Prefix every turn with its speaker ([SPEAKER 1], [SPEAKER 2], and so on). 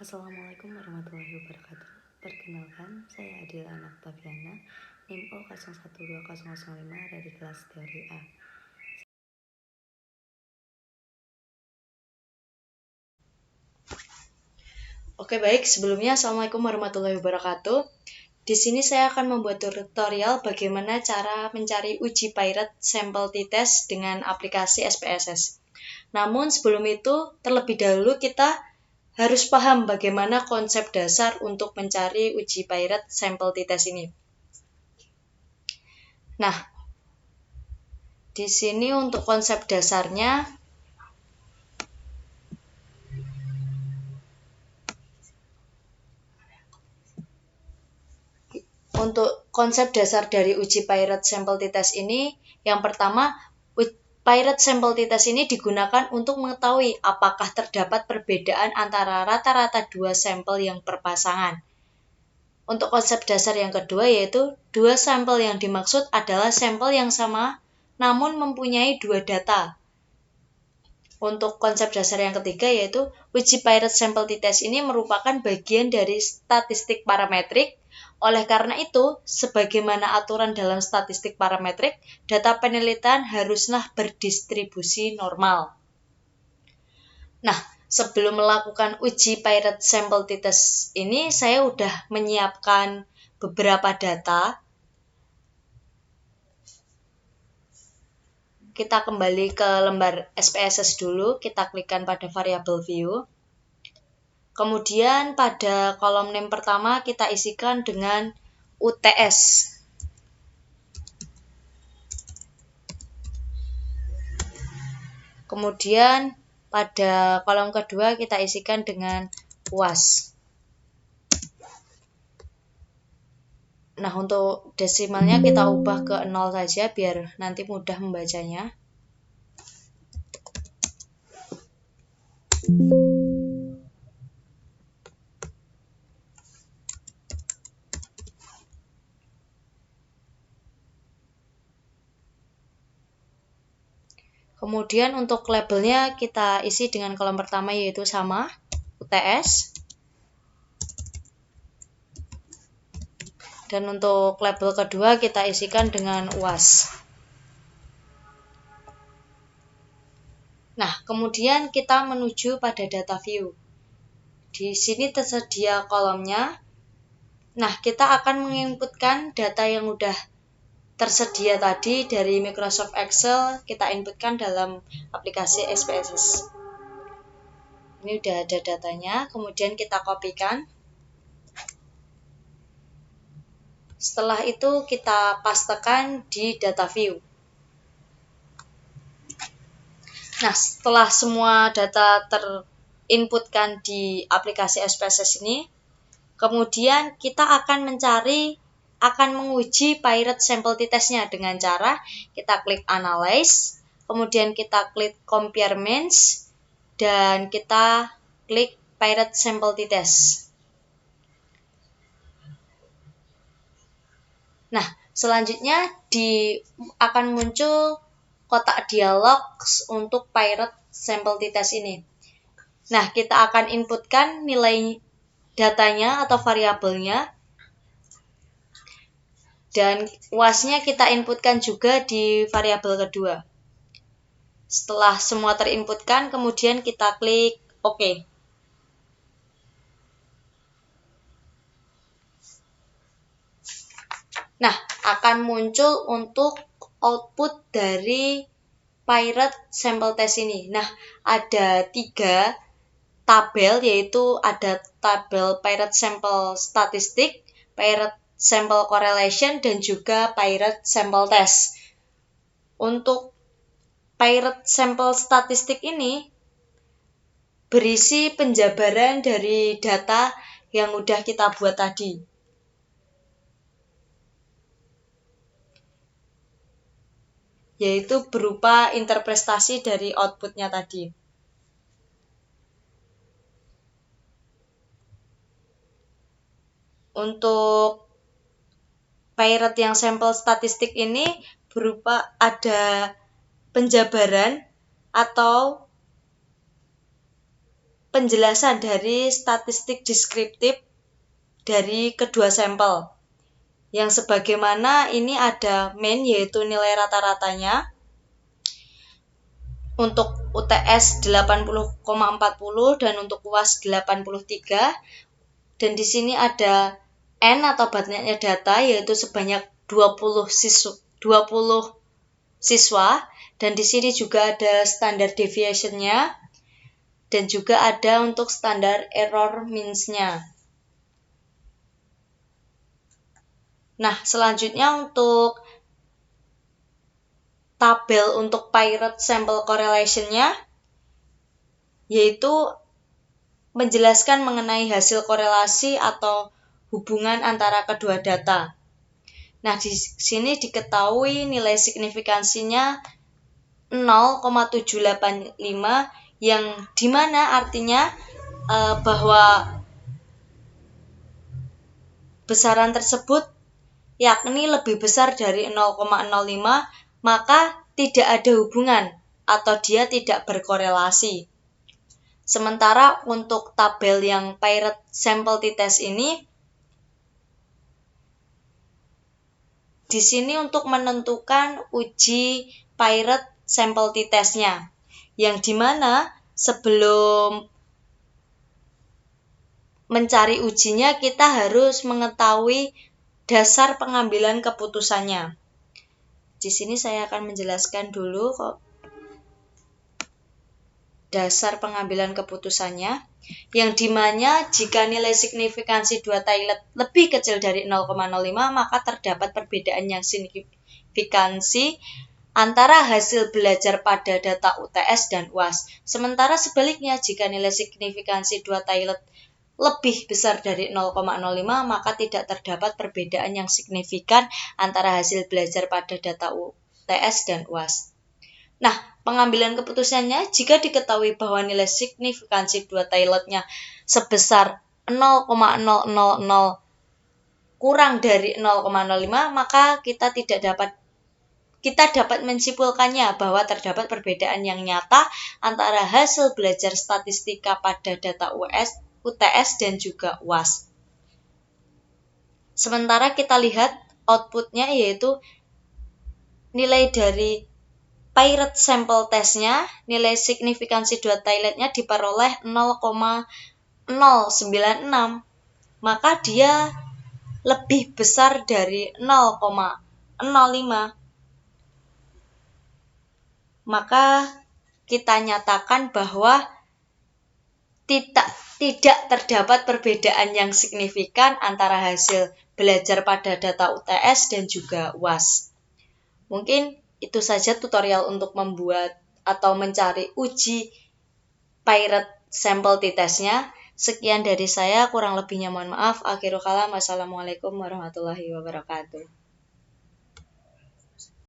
[SPEAKER 1] Assalamualaikum warahmatullahi wabarakatuh. Perkenalkan, saya Adila Anaktaviana, NIM O012005 dari kelas teori A.
[SPEAKER 2] Oke, baik. Sebelumnya, Assalamualaikum warahmatullahi wabarakatuh. Di sini saya akan membuat tutorial bagaimana cara mencari uji Pirate sampel t-test dengan aplikasi SPSS. Namun sebelum itu, terlebih dahulu kita harus paham bagaimana konsep dasar untuk mencari uji Pirate sampel t-test ini. Nah, di sini untuk konsep dasarnya, untuk konsep dasar dari uji Pirate sampel t-test ini, yang pertama, Pirate sampel t-test ini digunakan untuk mengetahui apakah terdapat perbedaan antara rata-rata dua sampel yang berpasangan. Untuk konsep dasar yang kedua yaitu dua sampel yang dimaksud adalah sampel yang sama namun mempunyai dua data. Untuk konsep dasar yang ketiga yaitu uji Pirate sampel t-test ini merupakan bagian dari statistik parametrik. Oleh karena itu, sebagaimana aturan dalam statistik parametrik, data penelitian haruslah berdistribusi normal. Nah, sebelum melakukan uji Pirate sampel t-test ini, saya sudah menyiapkan beberapa data. Kita kembali ke lembar SPSS dulu, kita klikkan pada variabel view. Kemudian pada kolom name pertama kita isikan dengan UTS. Kemudian pada kolom kedua kita isikan dengan UAS. Nah, untuk desimalnya kita ubah ke 0 saja biar nanti mudah membacanya. Kemudian untuk labelnya kita isi dengan kolom pertama yaitu sama, UTS. Dan untuk label kedua kita isikan dengan UAS. Nah, kemudian kita menuju pada data view. Di sini tersedia kolomnya. Nah, kita akan menginputkan data yang sudah tersedia tadi dari Microsoft Excel, kita inputkan dalam aplikasi SPSS. Ini udah ada datanya, kemudian kita kopikan. Setelah itu kita pastekan di data view. Nah, setelah semua data terinputkan di aplikasi SPSS ini, kemudian kita akan menguji Pirate sampel t-testnya dengan cara kita klik Analyze, kemudian kita klik Compare Means, dan kita klik Pirate sampel t-test. Nah, selanjutnya akan muncul kotak dialog untuk Pirate sampel t-test ini. Nah, kita akan inputkan nilai datanya atau variabelnya. Dan UAS-nya kita inputkan juga di variabel kedua. Setelah semua terinputkan, kemudian kita klik OK. Nah, akan muncul untuk output dari Pirate sampel test ini. Nah, ada 3 tabel, yaitu ada tabel Pirate sampel statistik, Pirate sampel correlation, dan juga Pirate sampel test. Untuk Pirate sampel statistik ini berisi penjabaran dari data yang udah kita buat tadi. Yaitu berupa interpretasi dari outputnya tadi. Untuk Pirate yang sampel statistik ini berupa ada penjabaran atau penjelasan dari statistik deskriptif dari kedua sampel. Yang sebagaimana ini ada mean yaitu nilai rata-ratanya. Untuk UTS 80,40 dan untuk UAS 83. Dan di sini ada N atau banyaknya data yaitu sebanyak 20 siswa dan di sini juga ada standar deviation-nya dan juga ada untuk standar error means-nya. Nah, selanjutnya untuk tabel untuk Pirate sample correlation-nya yaitu menjelaskan mengenai hasil korelasi atau hubungan antara kedua data. Nah, di sini diketahui nilai signifikansinya 0,785 yang dimana artinya bahwa besaran tersebut yakni lebih besar dari 0,05 maka tidak ada hubungan atau dia tidak berkorelasi. Sementara untuk tabel yang Pirate sample t-test ini, di sini untuk menentukan uji Pirate sample t-testnya, yang dimana sebelum mencari ujinya kita harus mengetahui dasar pengambilan keputusannya. Di sini saya akan menjelaskan dulu kok dasar pengambilan keputusannya, yang dimana jika nilai signifikansi dua Taillet lebih kecil dari 0,05 maka terdapat perbedaan yang signifikansi antara hasil belajar pada data UTS dan UAS. Sementara sebaliknya jika nilai signifikansi dua Taillet lebih besar dari 0,05 maka tidak terdapat perbedaan yang signifikan antara hasil belajar pada data UTS dan UAS. Nah, pengambilan keputusannya jika diketahui bahwa nilai signifikansi dua Taillet-nya sebesar 0,000 kurang dari 0,05 maka kita dapat menyimpulkannya bahwa terdapat perbedaan yang nyata antara hasil belajar statistika pada data UTS dan juga UAS. Sementara kita lihat outputnya yaitu nilai dari Pirate sample testnya, nilai signifikansi dua Taillet-nya diperoleh 0,096, maka dia lebih besar dari 0,05. Maka kita nyatakan bahwa tidak terdapat perbedaan yang signifikan antara hasil belajar pada data UTS dan juga UAS. Mungkin itu saja tutorial untuk membuat atau mencari uji Pirate sample t-testnya. Sekian dari saya, kurang lebihnya mohon maaf. Akhirul kalam, wassalamualaikum warahmatullahi wabarakatuh.